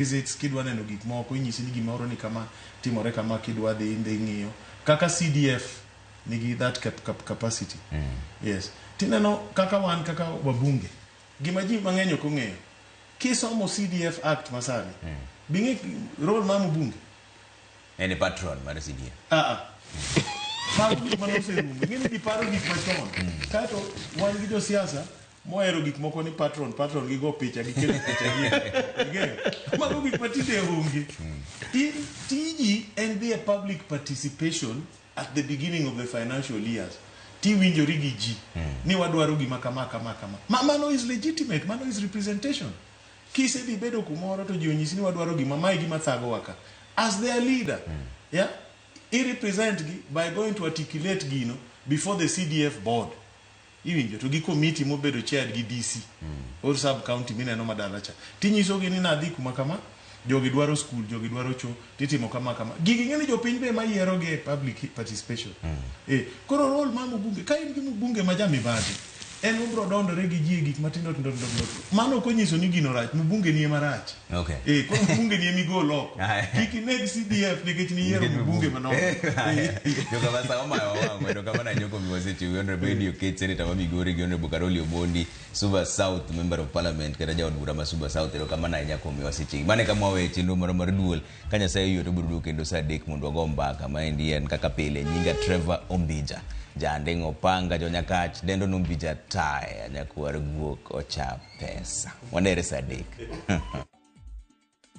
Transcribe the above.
visits kidwa neno gik moko inyisi ni gimoro ni kama timore kama kidwa dhi ng'iyo kaka CDF nigi that capacity. Yes, tineno kaka wan kaka wabunge gima ji mang'eny ok ong'eyo kisomo CDF Act masani bingi role ma mbunge ene patron mar CDF Paru manoserumo ng'eni di paro gik machon kato wan gi jo siasa moero gik moko ni patron gi go picha gi kelo picha gi mago gik matinde onge tiji and be a public participation at the beginning of the financial years ti winjori gi ji ni wadwaro gima kama mano is legitimate, mano is representation. Kise di bedo kumoro to ji onyisi ni wadwaro gima mai gima thago waka as their leader. Yeah, he represent by going to articulate gino before the CDF board. Iwinjo to gi committee mo bedo chaired gi DC or sub county mineno madalacha tinyiso gi ni nadhi kuma kama jogi dwaro school jogi dwaro cho titimo kama gigi ng'eni jopiny be mayiero ge public participation. Koro role ma mbunge ka in gi mbunge ma jamibadi en ubro dondore gi ji gik matindo mano konyiso ni gino rach mbunge ni marach. Okay. Koro mbunge ni migolo kiki neg CDF nikech ni yiero mbunge mano joka basa omayo wangu ndo kama na nyoko miwaziti Honorable Radio Kate Senator wa Migori gi Honorable Caroli Omondi Suba South Member of Parliament kada jaod bura ma Suba South ndo kama na nyako miwaziti mane kama wawe chenro mar duol kanya sayo yoto buru kendo sa dek mondo gomba kama endien kaka pele nyinga Trevor Ombija jande ngopanga jonyakach dendo numbija tae nyakuar guok ocha pesa wanere sa dek